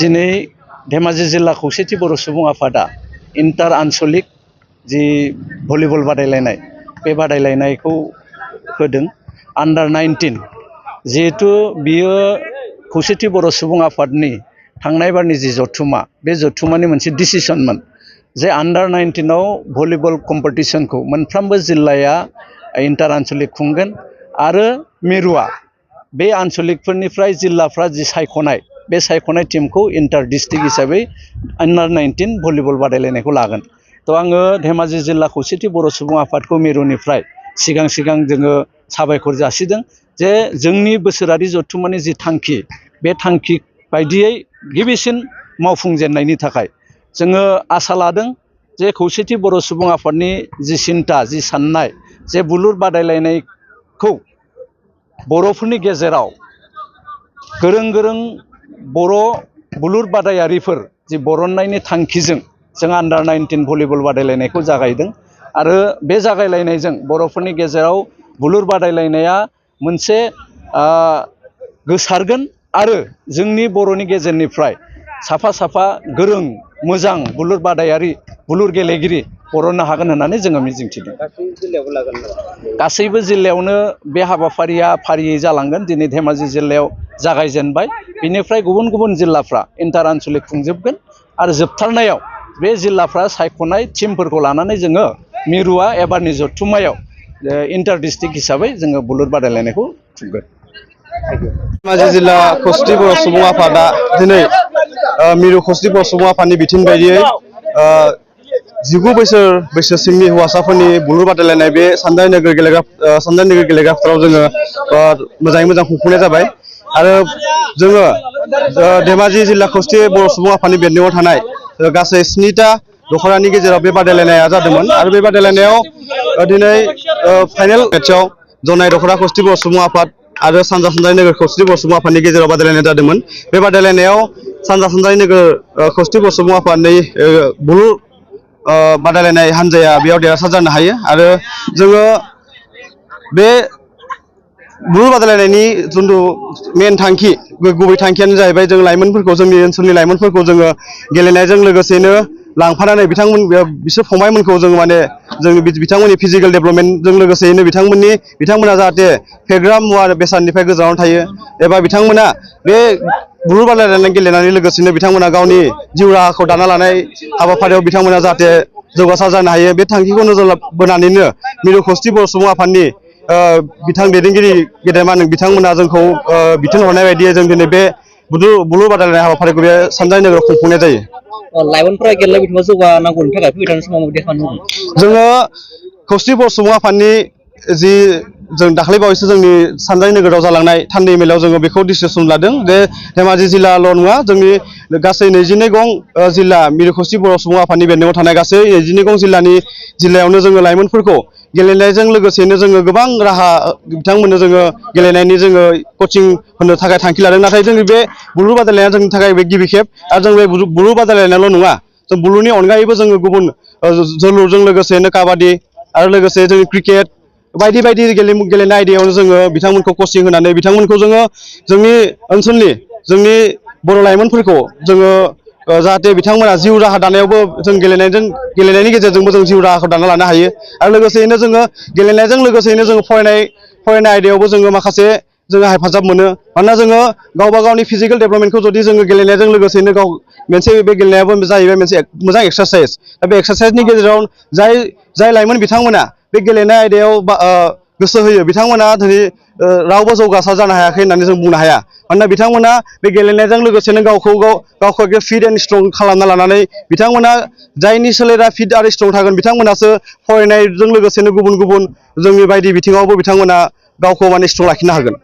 दिनै धेमाजि जिल्ला खौसेथि बर' सुबुं आफादा इन्टार आनसलिक जि भलिबल बादायलायनाय बे बादायलायनायखौ होदों आन्डार 19 जिहेतु बियो खौसेथि बर' सुबुं आफादनि थांनाय बारनि जि जथुमा बे जथुमानि मोनसे डिसिसनमोन जे आन्डार 19 आव भलिबल कम्पिटिशनखौ मोनफ्रोमबो जिल्लाया इन्टार आनसलिक खुंगोन आरो मिरुआ बे आनसलिकफोरनिफ्राय जिल्लाफ्रा जि सायख'नाय बे सायख'नाय टीमखौ इन्टार डिस्ट्रिक्ट हिसाबै आन्डार 19 भलिबल बादायलायनायखौ लागोन। थ' आङो धेमाजि जिल्ला खौसेथि बर' सुबुं आफादखौ मिरुनिफ्राय सिगां जोङो साबायखर जासिदों जे जोंनि बोसोरारि जथुमानि जि थांखि बे थांखि बायदियै गिबिसिन मावफुंजेननायनि थाखाय जोङो आसा लादों जे खौसेथि बर' सुबुं आफादनि जि सिन्था जि साननाय जे बुलुर बादायलायनायखौ बर'फोरनि गेजेराव गोरों बर' बुलुर बादायारिफोर जि बरननायनि थांखिजों जों आन्डार 19 भलिबल बादायलायनायखौ जागायदों आरो बे जागायलायनायजों बर'फोरनि गेजेराव बुलुर बादायलायनाया मोनसे गोसारगोन आरो जोंनि बर'नि गेजेरनिफ्राय साफा गोरों मोजां बुलुर बादायारि बुलुर गेलेगिरि बरननो हागोन होननानै जोङो मिजिंथिदों। गासैबो जिल्लायावनो बे हाबाफारिया फारियै जालांगोन। दिनै धेमाजि जिल्लायाव जागायजेनबाय, बिनिफ्राय गुबुन जिल्लाफ्रा इन्टार आनसलिक खुंजोबगोन आरो जोबथारनायाव बे जिल्लाफ्रा सायख'नाय टीमफोरखौ लानानै जोङो मिरुआ एबारनि जथुम्मायाव इन्टार डिस्ट्रिक्ट हिसाबै जोङो बुलुर बादायलायनायखौ खुंगोन। धेमाजि जिल्ला खौसेथि बर' सुबुं आफादा दिनै मिरु खौसेथि बर' सुबुं आफादनि बिथोन बायदियै 19 बोसोर बैसोसिमनि हौवासाफोरनि बुलुर बादायलायनाय बे सानजारि नोगोर गेलेग्रा फोथाराव जोङो मोजाङै मोजां खुंफुंनाय जाबाय आरो जोङो धेमाजि जिल्ला खौसेथि बर' सुबुं आफादनि बेन्दोङाव थानाय गासै 7टा दख'रानि गेजेराव बे बादायलायनाया जादोंमोन आरो बे बादायलायनायाव दिनै फाइनाल मेटचाव जनाय दख'रा खौसेथि बर' सुबुं आफाद आरो सानजा सानजारि नोगोर खौसेथि बर' सुबुं आफादनि गेजेराव बादायलायनाय जादोंमोन। बे बादायलायनायाव सानजा सानजारि नोगोर खौसेथि बर' सुबुं आफादनि बुलुर बादायलायनाय हान्जाया बेयाव देरहासार जानो हायो आरो जोङो बे बुलुर बादायलायनायनि जिथु मेन थांखि गुबै थांखियानो जाहैबाय जों लाइमोनफोरखौ जोंनि ओनसोलनि लाइमोनफोरखौ जोङो गेलेनायजों लोगोसेनो लांफानानै बिसोर फंबायमोनखौ जों माने जों बिथांमोननि फिजिकेल डेभेलपमेन्टजों लोगोसेयैनो बिथांमोना जाहाथे फेग्रा मुवा बेसादनिफ्राय गोजानाव थायो एबा बिथांमोना बे बुलुर बादायलायनाय गेलेनानै लोगोसेनो बिथांमोना गावनि जिउ राहाखौ दाना लानाय हाबाफारियाव बिथांमोना जाहाथे जौगासार जानो हायो बे थांखिखौ नोजोर बोनानैनो मिरु खौसेथि बर' सुबुं आफादनि दैदेनगिरि गेदेमा बिथांमोना जोंखौ बिथोन हरनाय बायदियै जों दिनै बे बुलुर बादायलायनाय हाबाफारिखौ बे सानजारि नोगोराव खुंफुंनाय जायो। लाइमोनफोरा गेलेनाय बिथिङाव जौगानांगौनि थाखाय फैबाय थानाय समाव माबायदि खालामनांगौ? जोङो खौसेथि बर' सुबुं आफादनि जि जों दाख्लैबावैसो जोंनि सानजारि नोगोराव जालांनाय थान्दै मेलाव जोङो बेखौ डिसिसन लादों जे धेमाजि जिल्लाल' नङा जोंनि गासै 22 गं जिल्ला मिरु खौसेथि बर' सुबुं आफादनि बेन्दोङाव थानाय गासै 22 गं जिल्लायावनो जोङो लाइमोनफोरखौ गेलेनायजों लोगोसेनो जोङो गोबां राहा बिथांमोननो जोङो गेलेनायनि जोङो कचिं होनो थाखाय थांखि लादों। नाथाय जोंनि बे बुलुर बादायलायनाया जोंनि थाखाय बे गिबि खेब आरो जों बे बुलुर बादायलायनायल' नङा जों बुलुरनि अनगायैबो जोङो गुबुन जोलुरजों लोगोसेनो काबादि आरो लोगोसे जोंनि क्रिकेट बायदि गेलेनाय आयदायावनो जोङो बिथांमोनखौ कचिं होनानै बिथांमोनखौ जोङो जोंनि ओनसोलनि जोंनि बर' लाइमोनफोरखौ जोङो जाहाथे बिथांमोना जिउ राहा दानायावबो जों गेलेनायनि गेजेरजोंबो जों जिउ राहाखौ दाना लानो हायो आरो लोगोसेयैनो जोङो गेलेनायजों लोगोसेयैनो जोङो फरायनाय आयदायावबो जोङो माखासे जोङो हेफाजाब मोनो। मानोना जोङो गावबा गावनि फिजिकेल डेभेलपमेन्टखौ जुदि जोङो गेलेनायजों लोगोसेनो मोनसे बे गेलेनायाबो जाहैबाय मोनसे मोजां एक्सारसाइस दा बे एक्सारसाइसनि गेजेराव जाय लाइमोन बिथांमोना बे गेलेनाय आयदायाव गोसो होयो बिथांमोना दिनै रावबो जौगासार जानो हायाखै होननानै जों बुंनो हाया। मानोना बिथांमोना बे गेलेनायजों लोगोसेनो गावखौ फिट एन्ड स्ट्रं खालामना लानानै बिथांमोना जायनि सोलेरा फिट आरो स्ट्रं थागोन बिथांमोनासो फरायनायजों लोगोसेनो गुबुन जोंनि बायदि बिथिङावबो बिथांमोना गावखौ माने स्ट्रं लाखिनो हागोन।